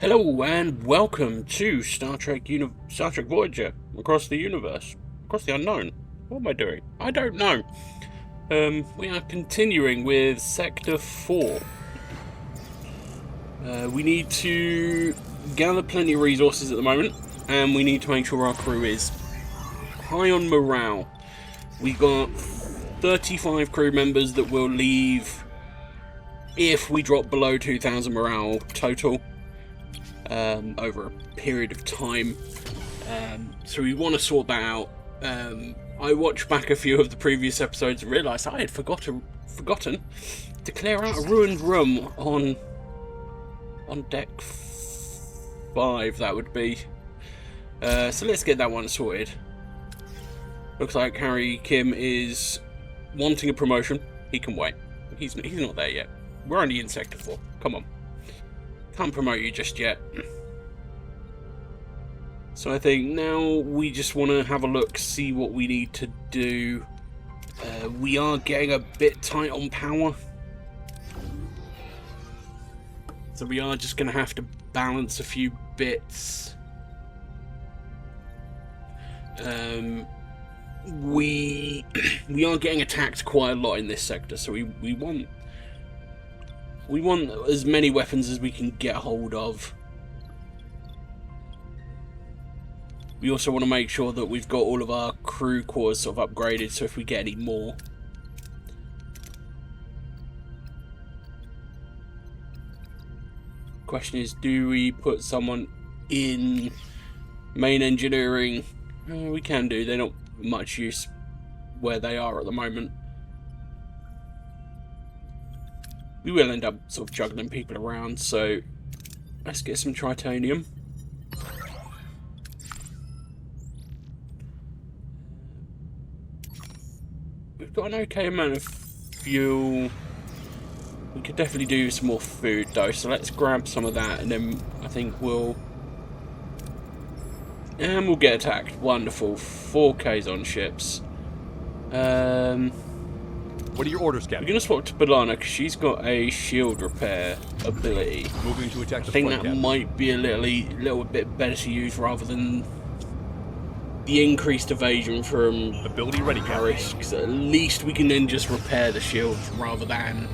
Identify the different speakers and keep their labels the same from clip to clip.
Speaker 1: Hello and welcome to Star Trek Voyager across the universe, across the unknown. What am I doing? I don't know. We are continuing with Sector 4. We need to gather plenty of resources at the moment, and we need to make sure our crew is high on morale. We got 35 crew members that will leave if we drop below 2,000 morale total. Over a period of time, so we want to sort that out. I watched back a few of the previous episodes and realised I had forgotten to clear out a ruined room on deck 5. That would be. So let's get that one sorted. Looks like Harry Kim is wanting a promotion. He can wait. He's not there yet. We're only in Sector 4. Come on. Can't promote you just yet. So I think now we just want to have a look, see what we need to do. We are getting a bit tight on power, so we are just going to have to balance a few bits. We are getting attacked quite a lot in this sector, so we want as many weapons as we can get hold of. We also want to make sure that we've got all of our crew cores sort of upgraded, so if we get any more. Question is, do we put someone in main engineering? We can do. They're not much use where they are at the moment. We will end up sort of juggling people around, so let's get some tritanium. We've got an okay amount of fuel. We could definitely do some more food though, so let's grab some of that, and then I think we'll get attacked. Wonderful. 4Ks on ships.
Speaker 2: What are your orders, Captain?
Speaker 1: We're going to swap to Balana because she's got a shield repair ability.
Speaker 2: Moving to attack the
Speaker 1: I think
Speaker 2: front,
Speaker 1: that
Speaker 2: Captain.
Speaker 1: might be a little bit better to use rather than the increased evasion from
Speaker 2: Ability ready,
Speaker 1: Paris, because at least we can then just repair the shields rather than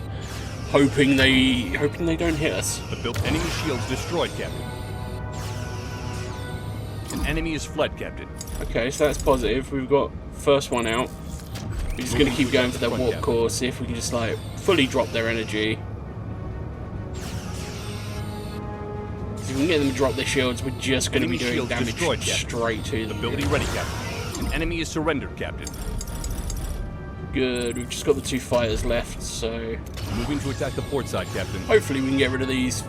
Speaker 1: hoping they don't hit us.
Speaker 2: Enemy shields destroyed, Captain. An enemy is fled, Captain.
Speaker 1: Okay, so that's positive. We've got first one out. We're just going to keep going for their warp core, see if we can just like fully drop their energy. If we can get them to drop their shields, we're just going to be doing damage straight to them.
Speaker 2: Ability ready, Captain. An enemy is surrendered, Captain.
Speaker 1: Good, we've just got the 2 fighters left, so
Speaker 2: Moving to attack the port side, Captain.
Speaker 1: hopefully we can get rid of these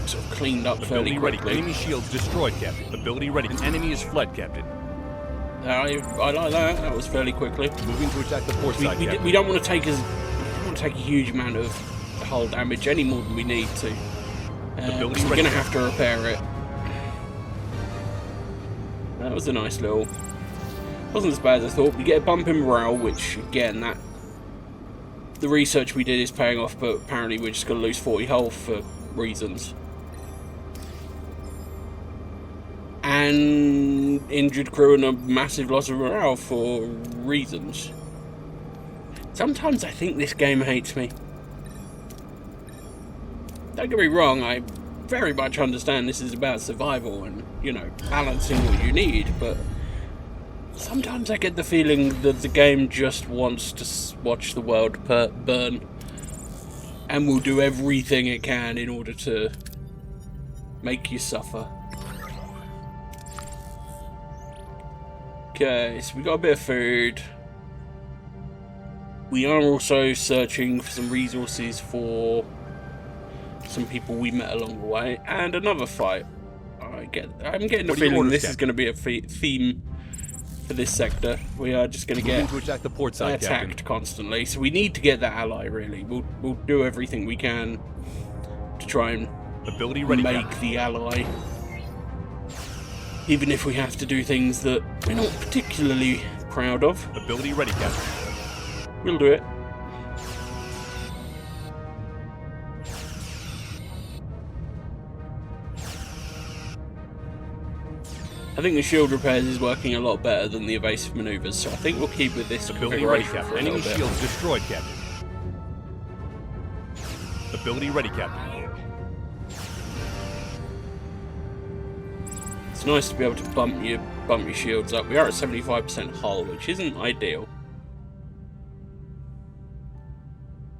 Speaker 1: sort of cleaned up fairly
Speaker 2: Ability ready.
Speaker 1: quickly.
Speaker 2: Enemy shields destroyed, Captain. Ability ready. An enemy is fled, Captain.
Speaker 1: I like that. That was fairly quickly.
Speaker 2: Moving to attack the port side, Captain.
Speaker 1: We don't want to take a huge amount of hull damage any more than we need to. So we're going to have to repair it. That was a nice little. Wasn't as bad as I thought. We get a bump in morale, which again, the research we did is paying off, but apparently we're just going to lose 40 hull for reasons. And injured crew and a massive loss of morale for reasons. Sometimes I think this game hates me. Don't get me wrong, I very much understand this is about survival and, you know, balancing what you need, but sometimes I get the feeling that the game just wants to watch the world burn and will do everything it can in order to make you suffer. Okay, so we got a bit of food. We are also searching for some resources for some people we met along the way, and another fight. I'm getting the feeling this is going to be a theme for this sector. We are just going to get
Speaker 2: attack the port side,
Speaker 1: attacked
Speaker 2: Captain.
Speaker 1: constantly, so we need to get that ally. Really, we'll do everything we can to try and
Speaker 2: Ability ready,
Speaker 1: make
Speaker 2: Captain.
Speaker 1: the ally. Even if we have to do things that we're not particularly proud of.
Speaker 2: Ability ready, Captain.
Speaker 1: We'll do it. I think the shield repairs is working a lot better than the evasive maneuvers, so I think we'll keep with this
Speaker 2: Ability ready,
Speaker 1: configuration
Speaker 2: Captain.
Speaker 1: for a
Speaker 2: Enemy
Speaker 1: little bit.
Speaker 2: shields destroyed, Captain. Ability ready, Captain.
Speaker 1: It's nice to be able to bump your shields up. We are at 75% hull, which isn't ideal.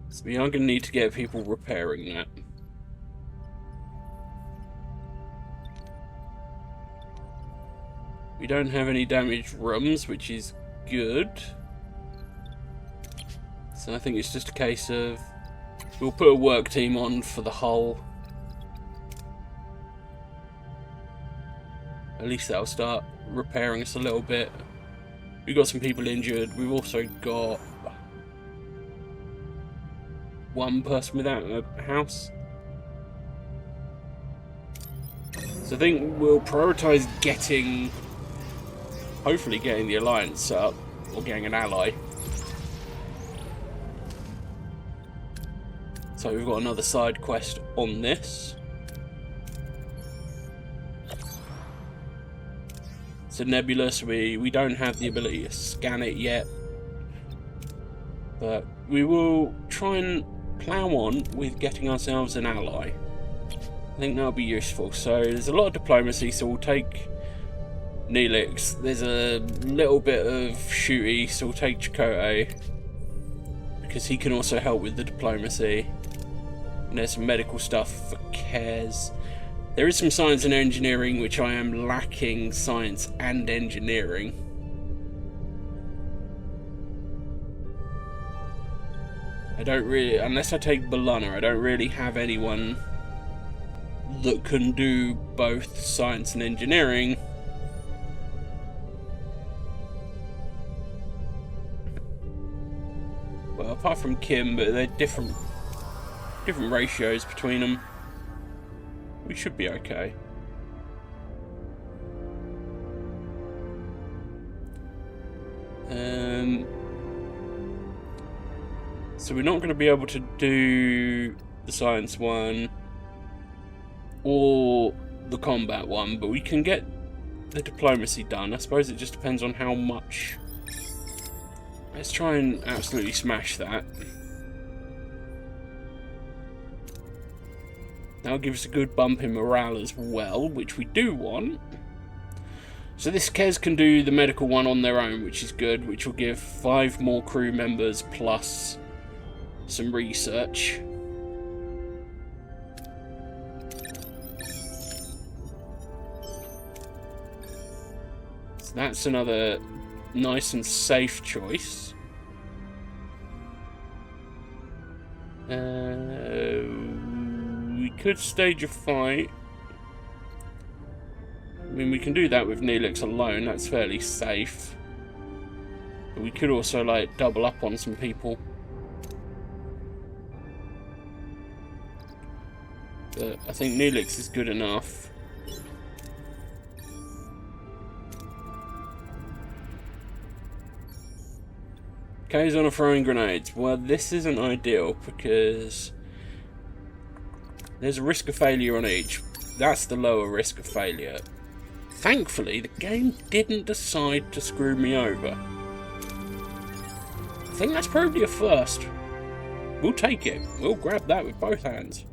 Speaker 1: So we are going to need to get people repairing that. We don't have any damaged rooms, which is good. So I think it's just a case of we'll put a work team on for the hull. At least that'll start repairing us a little bit. We've got some people injured. We've also got one person without a house. So I think we'll prioritise hopefully getting the alliance set up, or getting an ally. So we've got another side quest on this. So Nebulous, we don't have the ability to scan it yet, but we will try and plough on with getting ourselves an ally. I think that'll be useful. So there's a lot of diplomacy, so we'll take Neelix. There's a little bit of shooty, so we'll take Chakotay, because he can also help with the diplomacy. And there's some medical stuff for Kez. There is some science and engineering, which I am lacking science and engineering. I don't really, unless I take Bologna, I don't really have anyone that can do both science and engineering. Well, apart from Kim, but they're different ratios between them. We should be okay. So we're not going to be able to do the science one or the combat one, but we can get the diplomacy done. I suppose it just depends on how much. Let's try and absolutely smash that. That'll give us a good bump in morale as well, which we do want. So this Kez can do the medical one on their own, which is good, which will give 5 more crew members plus some research. So that's another nice and safe choice. We could stage a fight. I mean, we can do that with Neelix alone, that's fairly safe. But we could also, like, double up on some people. But I think Neelix is good enough. K's on throwing grenades. Well, this isn't ideal because there's a risk of failure on each. That's the lower risk of failure. Thankfully, the game didn't decide to screw me over. I think that's probably a first. We'll take it. We'll grab that with both hands.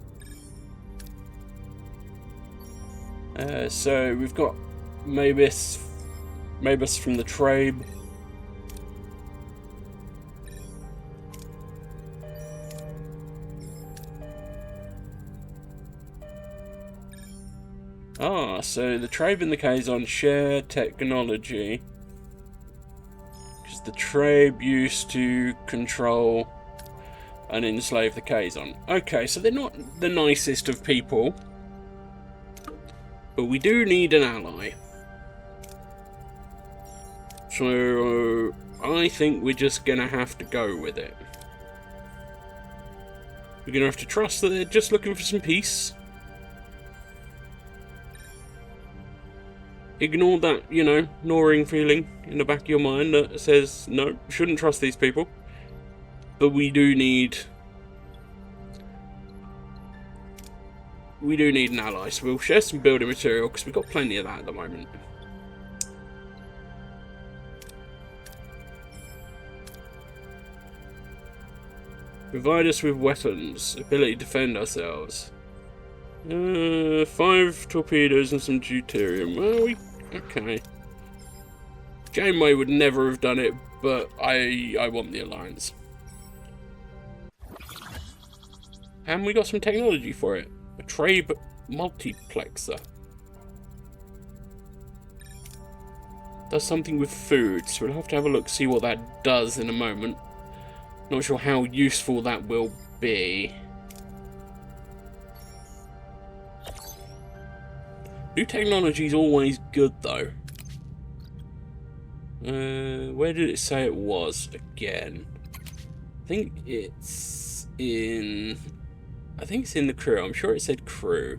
Speaker 1: So we've got Mabus from the Trabe. Ah, so the Trabe and the Kazon share technology. Because the Trabe used to control and enslave the Kazon. Okay, so they're not the nicest of people. But we do need an ally. So I think we're just going to have to go with it. We're going to have to trust that they're just looking for some peace. Ignore that, you know, gnawing feeling in the back of your mind that says, no, shouldn't trust these people. But we do need an ally, so we'll share some building material, because we've got plenty of that at the moment. Provide us with weapons. Ability to defend ourselves. 5 torpedoes and some deuterium. Well, okay. Janeway would never have done it, but I want the Alliance. And we got some technology for it. A Trabe multiplexer. Does something with food, so we'll have to have a look, see what that does in a moment. Not sure how useful that will be. New technology is always good, though. Where did it say it was again? I think it's in the crew. I'm sure it said crew.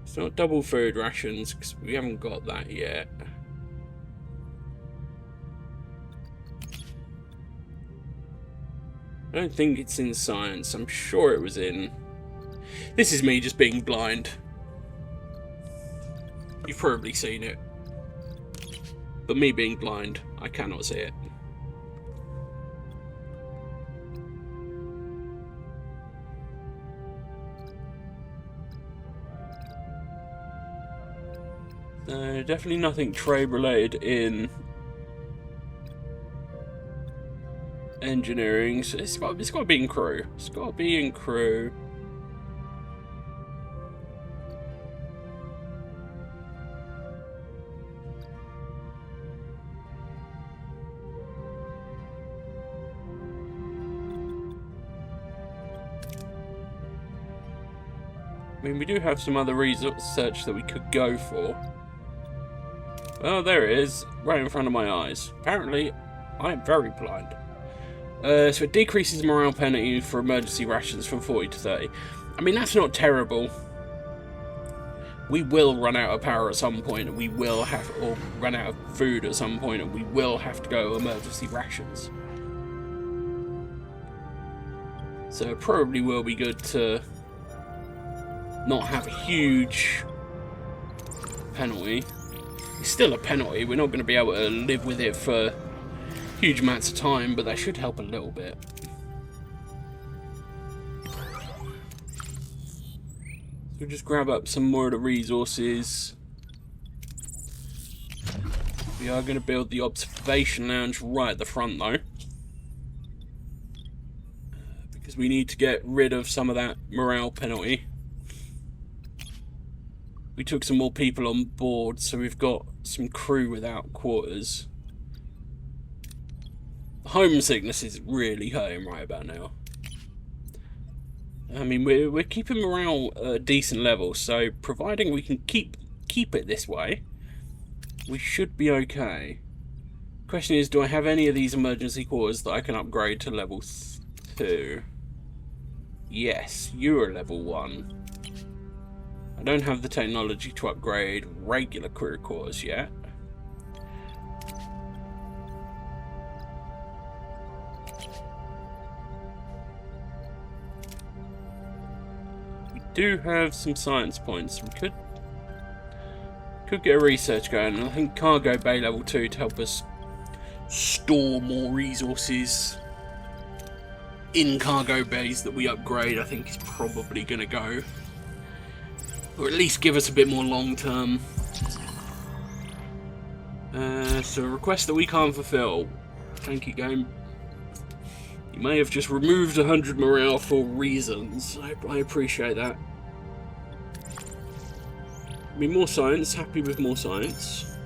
Speaker 1: It's not double food rations because we haven't got that yet. I don't think it's in science. I'm sure it was in. This is me just being blind. You've probably seen it. But me being blind, I cannot see it. Definitely nothing trade related in engineering. So it's got to be in crew. It's got to be in crew. I mean, we do have some other research that we could go for. Oh, there it is, right in front of my eyes. Apparently, I am very blind. So it decreases morale penalty for emergency rations from 40 to 30. I mean, that's not terrible. We will run out of power at some point, and we will have, or run out of food at some point, and we will have to go emergency rations. So it probably will be good to not have a huge penalty. It's still a penalty. We're not going to be able to live with it for huge amounts of time, but that should help a little bit. We'll just grab up some more of the resources. We are going to build the observation lounge right at the front, though, because we need to get rid of some of that morale penalty. We took some more people on board, so we've got some crew without quarters. Homesickness is really hurting right about now. I mean, we're keeping morale at a decent level, so providing we can keep it this way, we should be okay. Question is, do I have any of these emergency quarters that I can upgrade to level 2? Yes, you're level 1. I don't have the technology to upgrade regular crew quarters yet. We do have some science points. We could get a research going, and I think cargo bay level 2 to help us store more resources in cargo bays that we upgrade, I think is probably going to go. Or at least give us a bit more long term. So a request that we can't fulfill. Thank you, game. You may have just removed 100 morale for reasons. I appreciate that. I mean, more science. Happy with more science.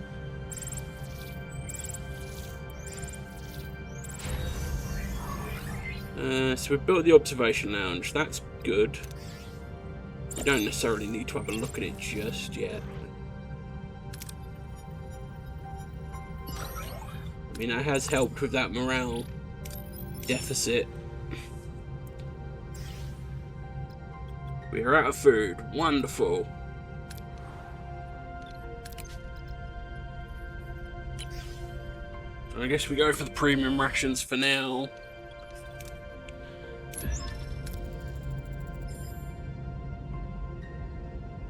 Speaker 1: So we've built the observation lounge. That's good. We don't necessarily need to have a look at it just yet. I mean, that has helped with that morale deficit. We are out of food. Wonderful. I guess we go for the premium rations for now.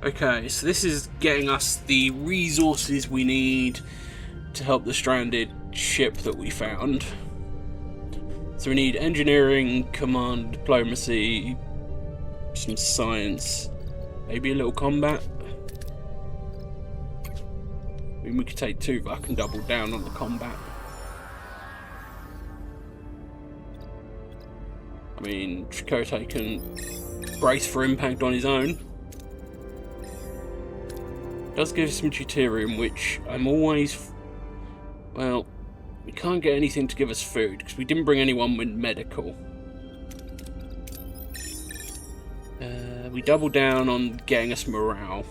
Speaker 1: Okay, so this is getting us the resources we need to help the stranded ship that we found. So we need engineering, command, diplomacy, some science, maybe a little combat. I mean, we could take Tuvok and double down on the combat. I mean, Chakotay can brace for impact on his own. Does give us some deuterium, which I'm always... Well, we can't get anything to give us food, because we didn't bring anyone with medical. We double down on getting us morale.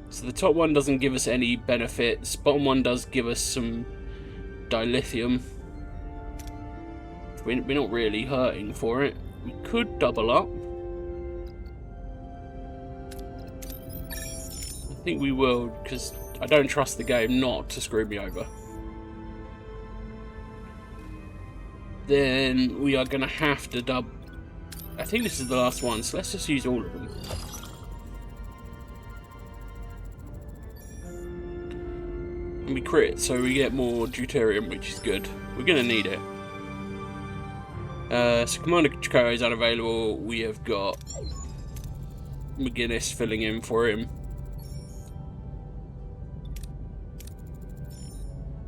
Speaker 1: So the top one doesn't give us any benefits. Bottom one does give us some dilithium. We're not really hurting for it. We could double up. I think we will, because I don't trust the game not to screw me over. Then we are going to have to double. I think this is the last one, so let's just use all of them. And we crit, so we get more deuterium, which is good. We're going to need it. So Commander Chakotay is unavailable. We have got McGuinness filling in for him.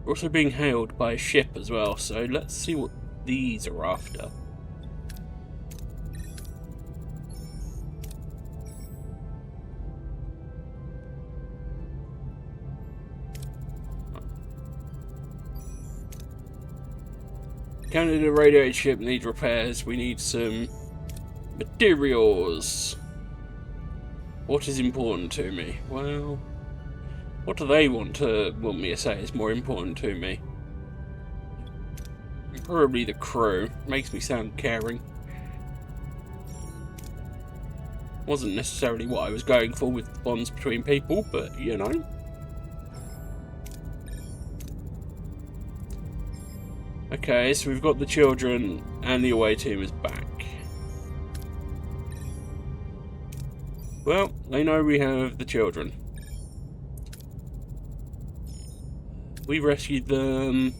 Speaker 1: We're also being hailed by a ship as well, so let's see what these are after. Canada radiated ship needs repairs. We need some materials. What is important to me? Well, what do they want me to say is more important to me? Probably the crew. Makes me sound caring. Wasn't necessarily what I was going for with bonds between people, but you know. Okay, so we've got the children and the away team is back. Well, they know we have the children. We rescued them.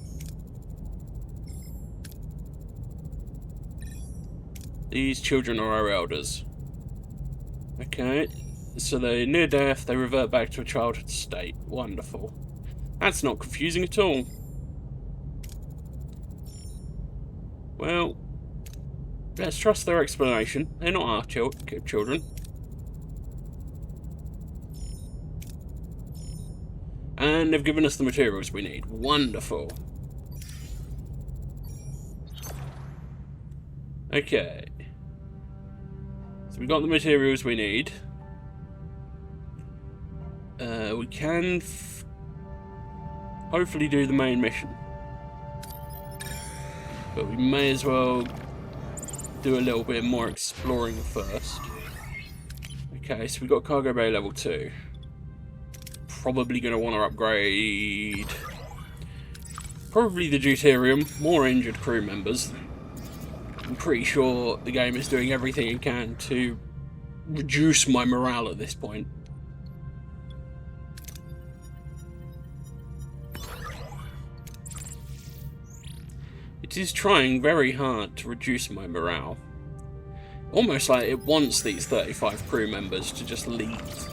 Speaker 1: These children are our elders. Okay, so they're near death, they revert back to a childhood state. Wonderful. That's not confusing at all. Well, let's trust their explanation. They're not our children. And they've given us the materials we need. Wonderful. Okay. So we've got the materials we need. We can hopefully do the main mission. But we may as well do a little bit more exploring first. Okay, so we've got cargo bay level 2. Probably going to want to upgrade probably the deuterium, more injured crew members. I'm pretty sure the game is doing everything it can to reduce my morale at this point. It is trying very hard to reduce my morale. Almost like it wants these 35 crew members to just leave.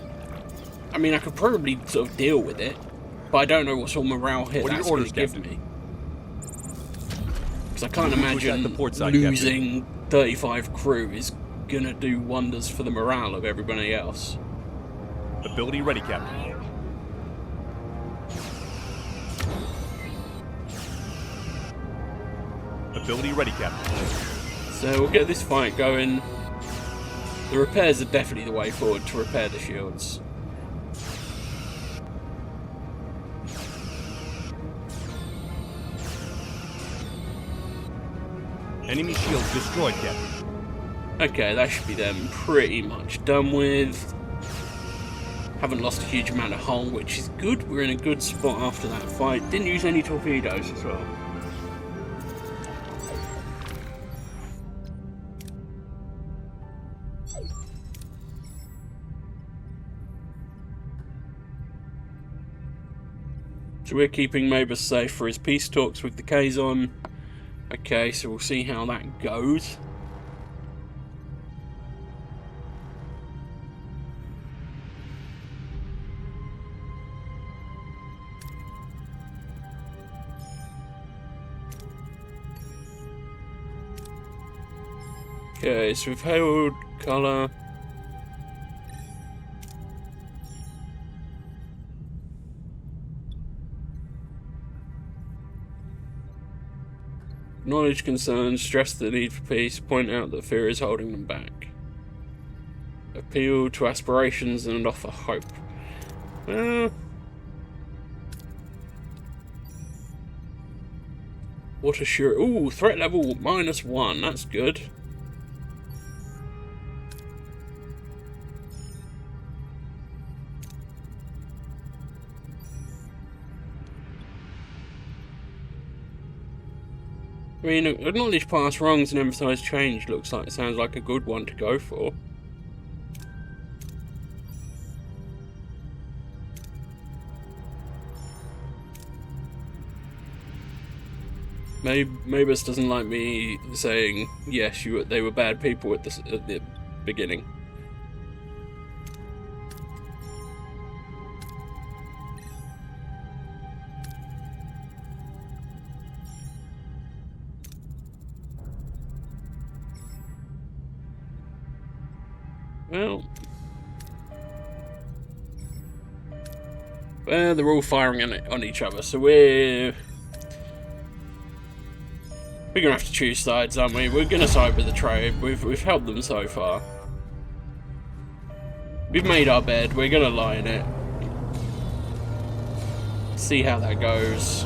Speaker 1: I mean, I could probably sort of deal with it, but I don't know what sort of morale hit that's going to give me. Because I can't imagine losing 35 crew is going to do wonders for the morale of everybody else.
Speaker 2: Ability ready, Captain. Ability ready, Captain.
Speaker 1: So we'll get this fight going. The repairs are definitely the way forward to repair the shields.
Speaker 2: Enemy shields destroyed, Captain.
Speaker 1: Okay, that should be them pretty much done with. Haven't lost a huge amount of hull, which is good. We're in a good spot after that fight. Didn't use any torpedoes as well. So we're keeping Mabus safe for his peace talks with the Kazon. Okay, so we'll see how that goes. Okay, so we've held colour. Acknowledge concerns, stress the need for peace, point out that fear is holding them back. Appeal to aspirations and offer hope. What a sure. Ooh, threat level -1. That's good. I mean, acknowledge past wrongs and emphasise change sounds like a good one to go for. Mabus doesn't like me saying yes, they were bad people at the beginning. Well, they're all firing on each other, so we're gonna have to choose sides, aren't we? We're gonna side with the trade. We've helped them so far. We've made our bed. We're gonna lie in it. See how that goes.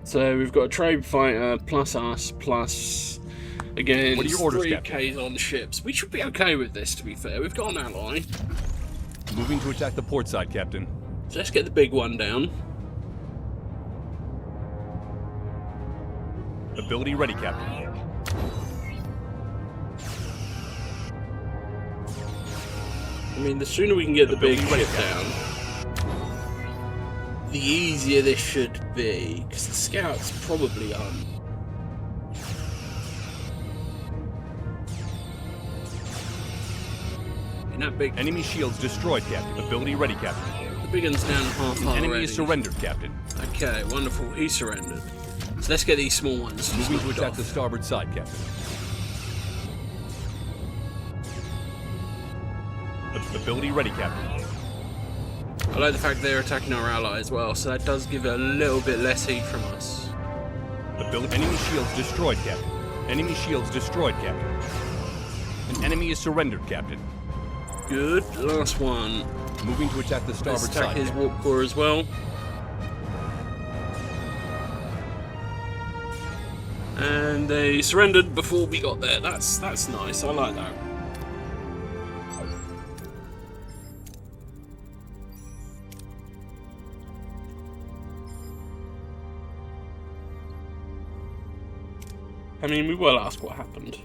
Speaker 1: So we've got a trade fighter plus us plus again.
Speaker 2: What are your orders,
Speaker 1: 3
Speaker 2: Captain?
Speaker 1: Kazon ships. We should be okay with this, to be fair. We've got an ally.
Speaker 2: Moving to attack the port side, Captain.
Speaker 1: So let's get the big one down.
Speaker 2: Ability ready, Captain.
Speaker 1: I mean, the sooner we can get the big
Speaker 2: Ability ready,
Speaker 1: ship down, the easier this should be, because the scouts probably aren't. In that big,
Speaker 2: Enemy shields destroyed, Captain. Ability ready, Captain.
Speaker 1: the big one's down half heart
Speaker 2: Enemy
Speaker 1: already.
Speaker 2: is surrendered, Captain.
Speaker 1: Okay, wonderful. He surrendered. So let's get these small ones.
Speaker 2: Moving to
Speaker 1: knocked
Speaker 2: attack
Speaker 1: off.
Speaker 2: the starboard side, Captain. Ability ready, Captain.
Speaker 1: I like the fact they're attacking our ally as well, so that does give it a little bit less heat from us.
Speaker 2: Enemy shields destroyed, Captain. Enemy shields destroyed, Captain. An enemy is surrendered, Captain.
Speaker 1: Good. Last one.
Speaker 2: Moving to attack the
Speaker 1: Let's
Speaker 2: starboard
Speaker 1: attack
Speaker 2: side.
Speaker 1: his
Speaker 2: Captain.
Speaker 1: warp core as well. And they surrendered before we got there. That's nice. I like that. I mean, we will ask what happened.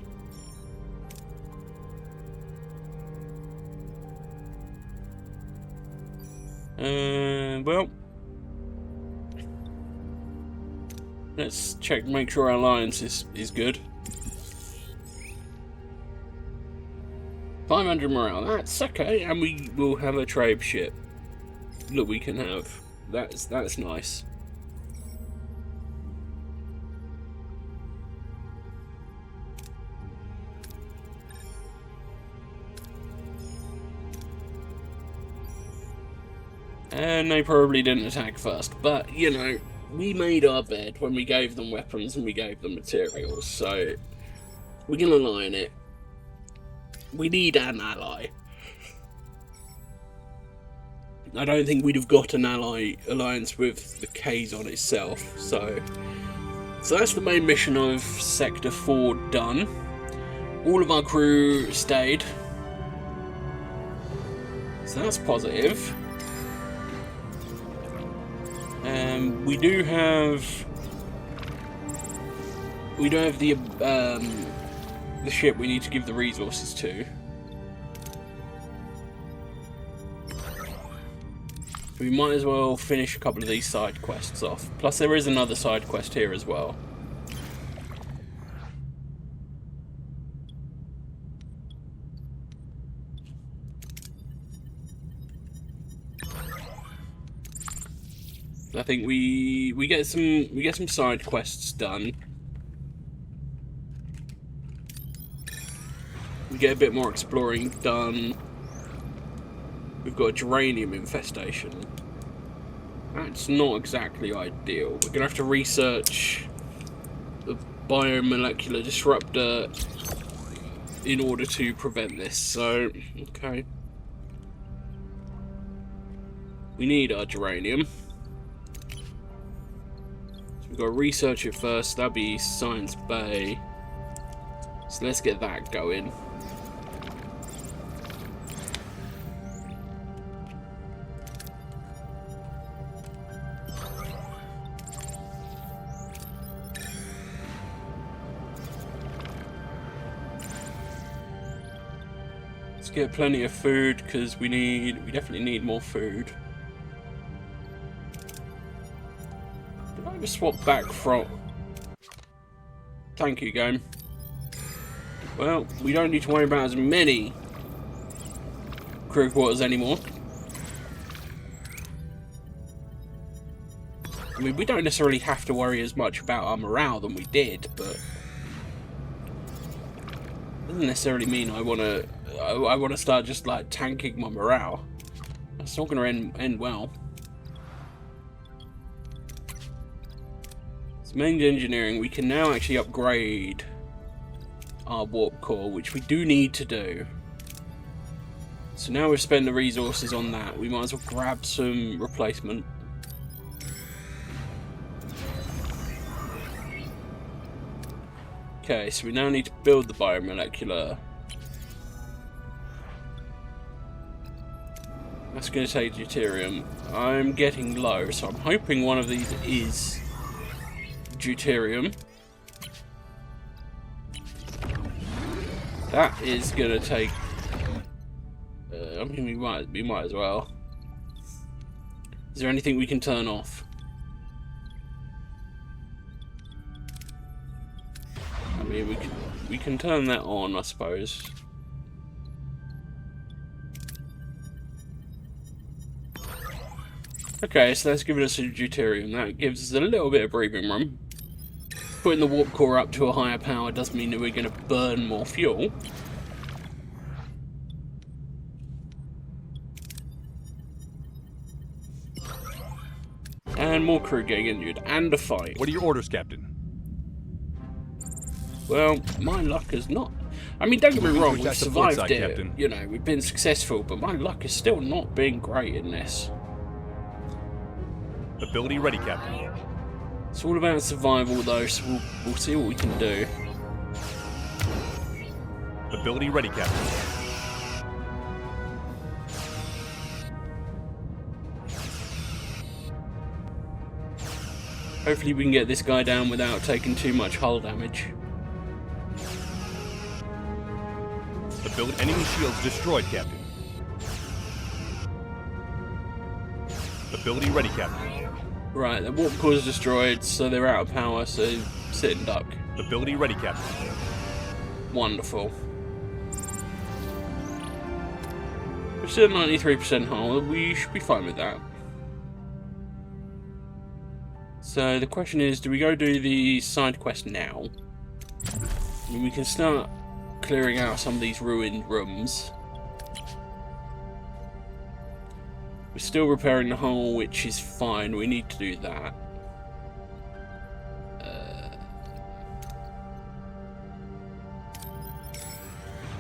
Speaker 1: Well, let's check, make sure our alliance is good. 500 morale, that's okay, and we will have a trade ship that we can have. That's nice. And they probably didn't attack first, but, you know, we made our bed when we gave them weapons and we gave them materials, so we're gonna lie in it. We need an ally. I don't think we'd have got an alliance with the Kazon itself, so that's the main mission of Sector 4 done. All of our crew stayed, so that's positive. We do have We don't have the ship we need to give the resources to. We might as well finish a couple of these side quests off. Plus there is another side quest here as well. I think we get some side quests done. We get a bit more exploring done. We've got a geranium infestation. That's not exactly ideal. We're gonna have to research the biomolecular disruptor in order to prevent this. So, okay. We need our geranium. We've got to research it first. That'll be Science Bay. So let's get that going. Let's get plenty of food because we definitely need more food. Swap back from... Thank you, game. Well, we don't need to worry about as many crew quarters anymore. I mean, we don't necessarily have to worry as much about our morale than we did, but doesn't necessarily mean I want to start just like tanking my morale. That's not going to end well. Main engineering, we can now actually upgrade our warp core, which we do need to do. So now we've spent the resources on that, we might as well grab some replacement. Okay, so we now need to build the biomolecular. That's going to take deuterium. I'm getting low, so I'm hoping one of these is deuterium. That is gonna take. I mean, we might as well. Is there anything we can turn off? I mean, we can turn that on, I suppose. Okay, so that's giving us a deuterium. That gives us a little bit of breathing room. Putting the warp core up to a higher power does mean that we're going to burn more fuel. And more crew getting injured. And a fight.
Speaker 2: What are your orders, Captain?
Speaker 1: Well, my luck is not... I mean, don't get me wrong, we've survived
Speaker 2: side,
Speaker 1: it.
Speaker 2: Captain.
Speaker 1: You know, we've been successful, but my luck is still not being great in this.
Speaker 2: Ability ready, Captain.
Speaker 1: It's all about survival, though, so we'll see what we can do.
Speaker 2: Ability ready, Captain.
Speaker 1: Hopefully we can get this guy down without taking too much hull damage.
Speaker 2: Enemy shields destroyed, Captain. Ability ready, Captain.
Speaker 1: Right, the warp core is destroyed, so they're out of power, so sit and duck.
Speaker 2: Ability ready, Captain.
Speaker 1: Wonderful. We're still at 93% hull, we should be fine with that. So the question is, do we go do the side quest now? I mean, we can start clearing out some of these ruined rooms. We're still repairing the hull, which is fine. We need to do that.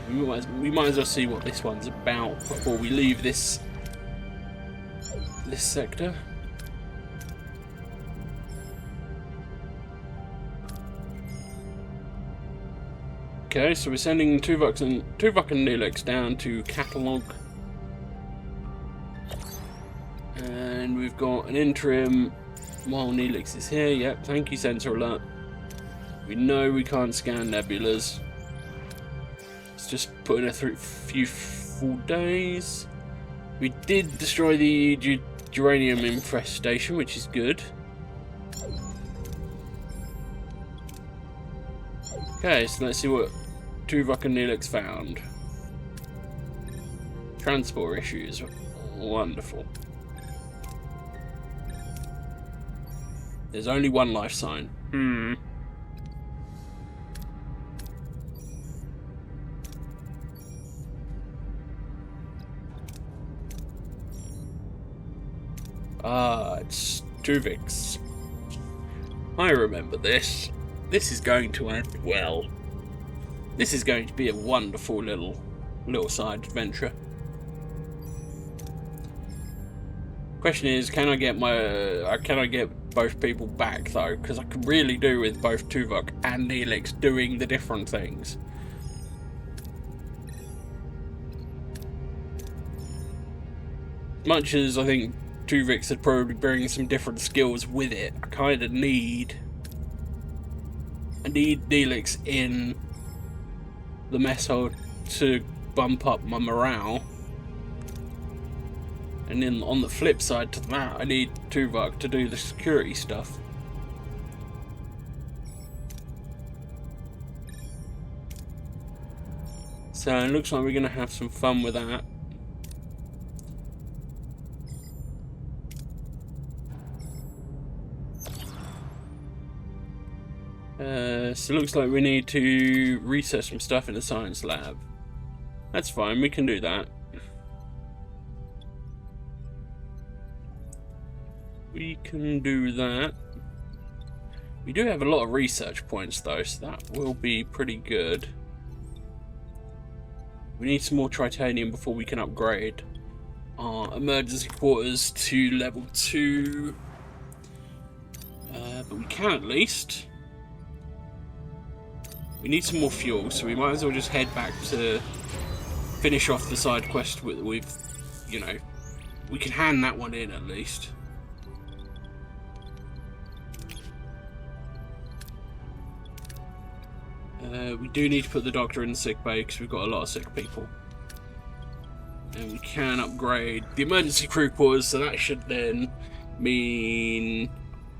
Speaker 1: We might as well see what this one's about before we leave this sector. Okay, so we're sending Tuvok and Neelix down to Catalog. And we've got an interim while Neelix is here. Yep, thank you, Sensor Alert. We know we can't scan nebulas. It's just putting her through a few full days. We did destroy the uranium infestation, which is good. Okay, so let's see what Tuvok and Neelix found. Transport issues. Wonderful. There's only one life sign. Ah, it's Tuvix. I remember this. This is going to end well. This is going to be a wonderful little side adventure. Question is, can I get both people back though? Because I could really do with both Tuvok and Neelix doing the different things. Much as I think Tuvix would probably bring some different skills with it, I kind of need Neelix in the mess hall to bump up my morale. And then on the flip side to that, I need Tuvok to do the security stuff. So it looks like we're going to have some fun with that. So it looks like we need to research some stuff in the science lab. That's fine, we can do that. We can do that. We do have a lot of research points though, so that will be pretty good. We need some more titanium before we can upgrade our emergency quarters to level 2. But we can at least. We need some more fuel, so we might as well just head back to finish off the side quest with, you know, we can hand that one in at least. We do need to put the doctor in the sick bay because we've got a lot of sick people. And we can upgrade the emergency crew quarters, so that should then mean,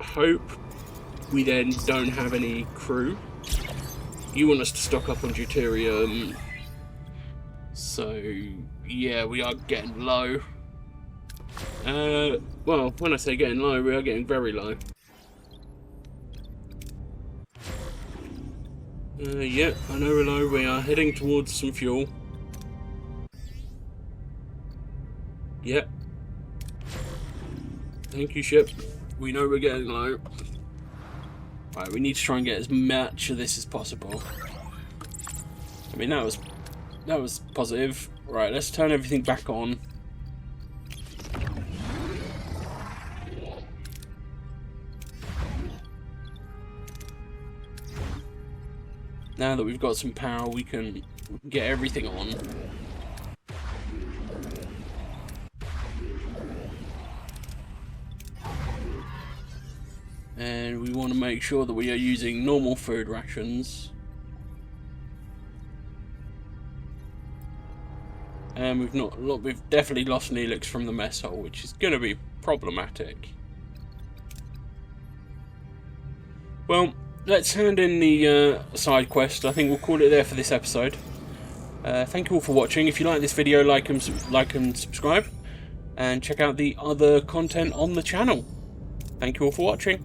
Speaker 1: hope we then don't have any crew. You want us to stock up on deuterium, so yeah, we are getting low. Well, when I say getting low, we are getting very low. Yeah, I know we're low. We are heading towards some fuel. Yep. Thank you, ship. We know we're getting low. Right, we need to try and get as much of this as possible. I mean, that was positive. Right, let's turn everything back on. Now that we've got some power, we can get everything on. And we want to make sure that we are using normal food rations. And we've definitely lost Neelix from the mess hall, which is going to be problematic. Well, let's hand in the side quest. I think we'll call it there for this episode. Thank you all for watching. If you like this video, like and subscribe, and check out the other content on the channel. Thank you all for watching.